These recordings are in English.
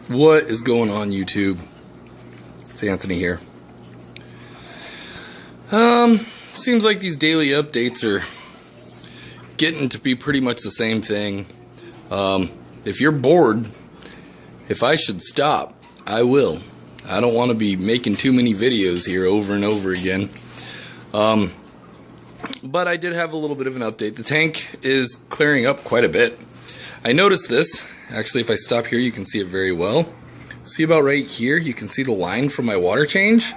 What is going on, YouTube? It's Anthony here. Seems like these daily updates are getting to be pretty much the same thing. If you're bored, if I should stop, I will. I don't want to be making too many videos here over and over again. But I did have a little bit of an update. The tank is clearing up quite a bit. I noticed this. Actually, if I stop here, you can see it very well. See about right here? You can see the line from my water change.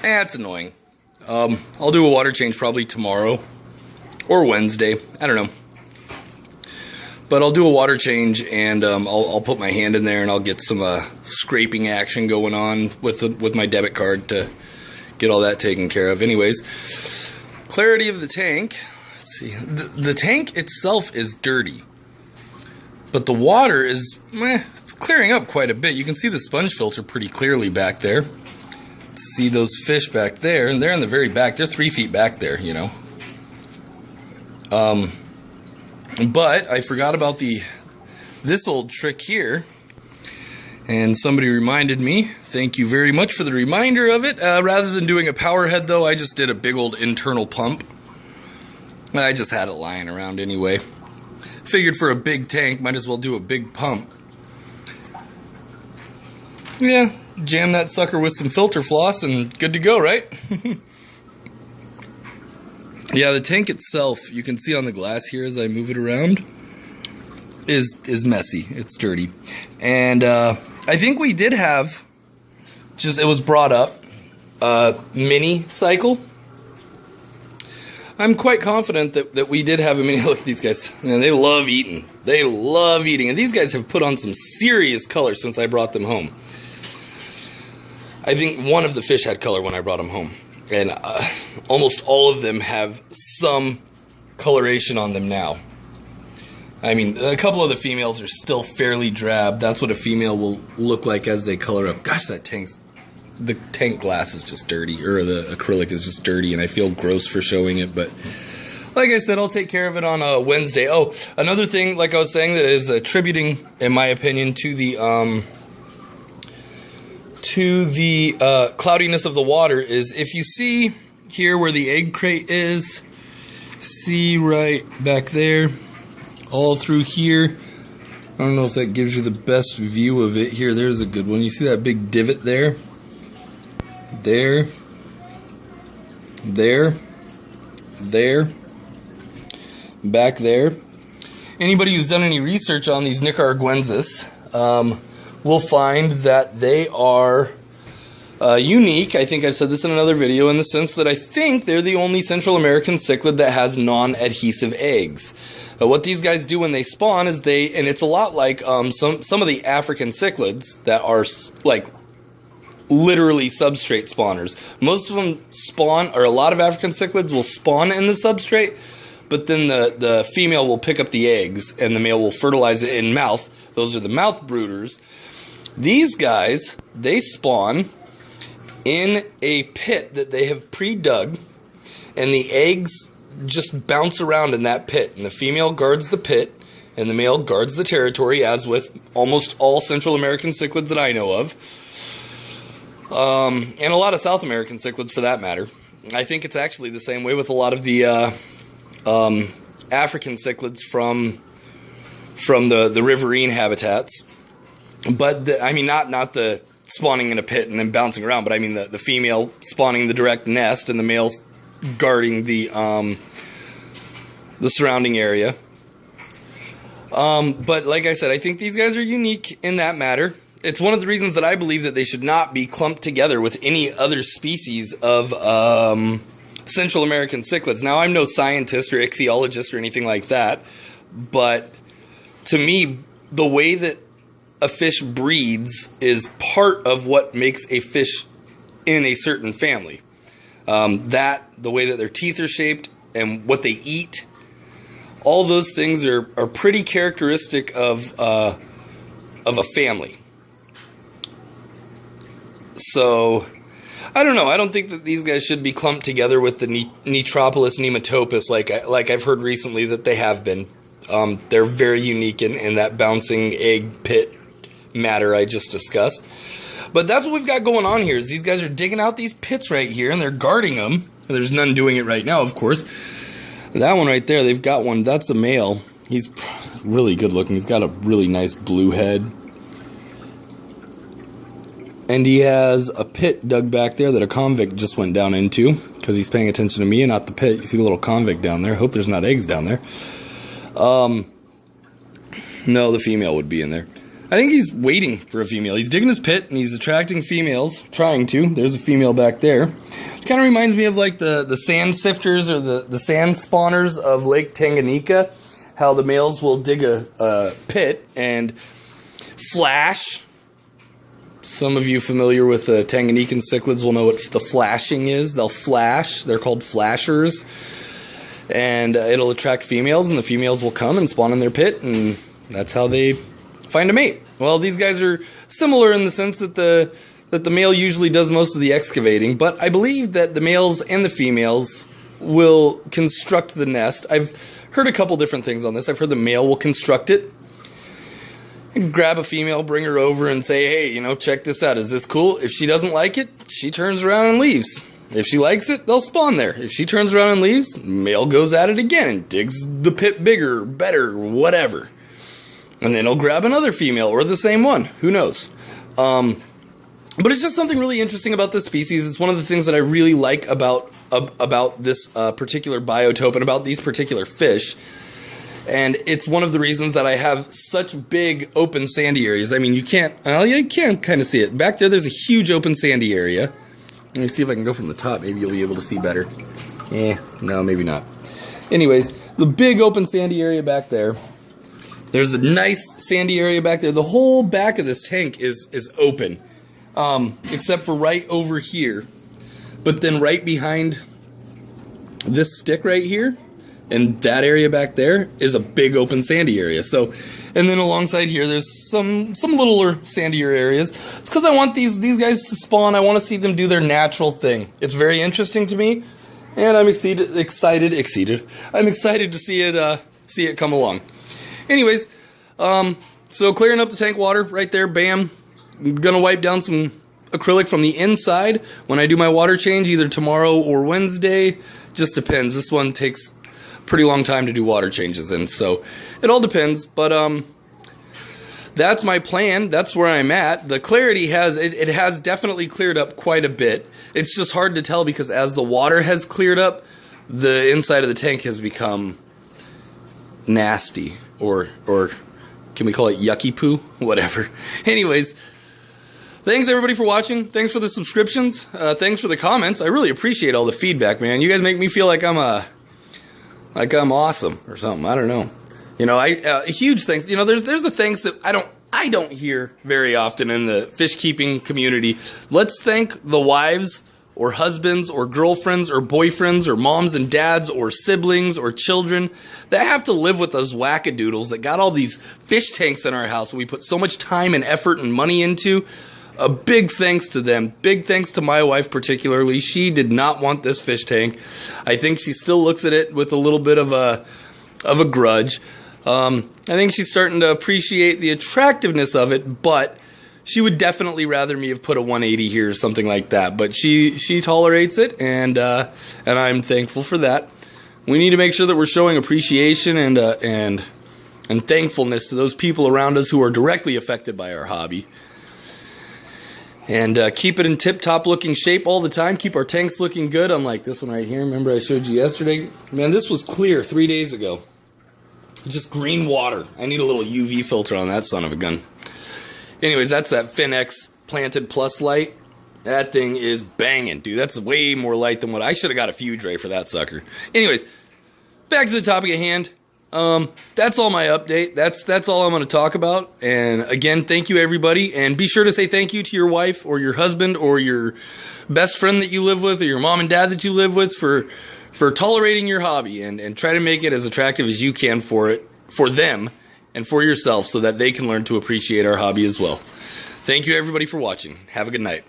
It's annoying. I'll do a water change probably tomorrow or Wednesday. I don't know. But I'll do a water change, and I'll put my hand in there and I'll get some scraping action going on with my debit card to get all that taken care of. Anyways, clarity of the tank. Let's see. The tank itself is dirty, but the water is it's clearing up quite a bit. You can see the sponge filter pretty clearly back there. See those fish back there, and they're in the very back. They're 3 feet back there, you know. But I forgot about this old trick here, and somebody reminded me. Thank you very much for the reminder of it. Rather than doing a power head, though, I just did a big old internal pump. I just had it lying around anyway. Figured for a big tank, might as well do a big pump. Yeah, jam that sucker with some filter floss and good to go, right? Yeah, the tank itself, you can see on the glass here as I move it around, is messy. It's dirty. And I think we did have, it was brought up, a mini cycle. I'm quite confident that we did have a mini. Look at these guys. Man, they love eating. They love eating. And these guys have put on some serious color since I brought them home. I think one of the fish had color when I brought them home. And almost all of them have some coloration on them now. I mean, a couple of the females are still fairly drab. That's what a female will look like as they color up. Gosh, the tank glass is just dirty, or the acrylic is just dirty, and I feel gross for showing it. But like I said, I'll take care of it on Wednesday. Oh, another thing, like I was saying, that is attributing, in my opinion, to the cloudiness of the water is, if you see here where the egg crate is, see right back there, all through here. I don't know if that gives you the best view of it. Here, there's a good one. You see that big divot there? There, back there. Anybody who's done any research on these Nicaragüenses will find that they are unique. I think I've said this in another video, in the sense that I think they're the only Central American cichlid that has non-adhesive eggs. What these guys do when they spawn is and it's a lot like some of the African cichlids that are like literally substrate spawners. Most of them spawn, or a lot of African cichlids will spawn in the substrate, but then the female will pick up the eggs and the male will fertilize it in mouth. Those are the mouth brooders. These guys, they spawn in a pit that they have pre-dug, and the eggs just bounce around in that pit, and the female guards the pit and the male guards the territory, as with almost all Central American cichlids that I know of. And a lot of South American cichlids for that matter. I think it's actually the same way with a lot of the African cichlids from the riverine habitats. But I mean, not the spawning in a pit and then bouncing around, but I mean the female spawning the direct nest and the males guarding the surrounding area. But like I said, I think these guys are unique in that matter. It's one of the reasons that I believe that they should not be clumped together with any other species of Central American cichlids. Now, I'm no scientist or ichthyologist or anything like that, but to me, the way that a fish breeds is part of what makes a fish in a certain family. The way that their teeth are shaped and what they eat, all those things are pretty characteristic of a family. So, I don't know. I don't think that these guys should be clumped together with the Nitropolis nematopus like I've heard recently that they have been. They're very unique in that bouncing egg pit matter I just discussed. But that's what we've got going on here, is these guys are digging out these pits right here, and they're guarding them. There's none doing it right now, of course. That one right there, they've got one. That's a male. He's really good looking. He's got a really nice blue head. And he has a pit dug back there that a convict just went down into, because he's paying attention to me and not the pit. You see the little convict down there. Hope there's not eggs down there. No, the female would be in there. I think he's waiting for a female. He's digging his pit and he's attracting females, trying to. There's a female back there. It kind of reminds me of like the sand sifters or the sand spawners of Lake Tanganyika. How the males will dig a pit and flash. Some of you familiar with the Tanganyikan cichlids will know what the flashing is. They'll flash. They're called flashers. And it'll attract females, and the females will come and spawn in their pit, and that's how they find a mate. Well, these guys are similar in the sense that the male usually does most of the excavating, but I believe that the males and the females will construct the nest. I've heard a couple different things on this. I've heard the male will construct it, and grab a female, bring her over, and say, hey, you know, check this out. Is this cool? If she doesn't like it, she turns around and leaves. If she likes it, they'll spawn there. If she turns around and leaves, male goes at it again and digs the pit bigger, better, whatever. And then he'll grab another female or the same one. Who knows? But it's just something really interesting about this species. It's one of the things that I really like about this particular biotope and about these particular fish. And it's one of the reasons that I have such big open sandy areas. I mean, you can kind of see it. Back there, there's a huge open sandy area. Let me see if I can go from the top. Maybe you'll be able to see better. No, maybe not. Anyways, the big open sandy area back there. There's a nice sandy area back there. The whole back of this tank is open, except for right over here. But then right behind this stick right here, and that area back there is a big open sandy area. So, and then alongside here, there's some littler sandier areas. It's because I want these guys to spawn. I want to see them do their natural thing. It's very interesting to me, and I'm excited. I'm excited to see it come along. Anyways, so clearing up the tank water right there. Bam. I'm gonna wipe down some acrylic from the inside when I do my water change, either tomorrow or Wednesday. Just depends. This one takes pretty long time to do water changes in, so it all depends. But that's my plan. That's where I'm at. The clarity has definitely cleared up quite a bit. It's just hard to tell because as the water has cleared up, the inside of the tank has become nasty, or can we call it yucky poo? Whatever. Anyways, thanks everybody for watching. Thanks for the subscriptions. Thanks for the comments. I really appreciate all the feedback, man. You guys make me feel like I'm awesome or something. I don't know. You know, huge thanks. You know, there's the thanks that I don't hear very often in the fish keeping community. Let's thank the wives or husbands or girlfriends or boyfriends or moms and dads or siblings or children that have to live with us wackadoodles that got all these fish tanks in our house that we put so much time and effort and money into. A big thanks to them. Big thanks to my wife particularly. She did not want this fish tank. I think she still looks at it with a little bit of a grudge. I think she's starting to appreciate the attractiveness of it, but she would definitely rather me have put a 180 here or something like that. But she tolerates it, and I'm thankful for that. We need to make sure that we're showing appreciation and thankfulness to those people around us who are directly affected by our hobby. And keep it in tip-top looking shape all the time. Keep our tanks looking good, unlike this one right here. Remember I showed you yesterday? Man, this was clear 3 days ago. Just green water. I need a little UV filter on that son of a gun. Anyways, that's that FinX Planted Plus light. That thing is banging, dude. That's way more light than what I should have got a Fuge Ray for that sucker. Anyways, back to the topic at hand. That's all my update. That's all I'm going to talk about. And again, thank you everybody. And be sure to say thank you to your wife or your husband or your best friend that you live with or your mom and dad that you live with for tolerating your hobby and try to make it as attractive as you can for them and for yourself so that they can learn to appreciate our hobby as well. Thank you everybody for watching. Have a good night.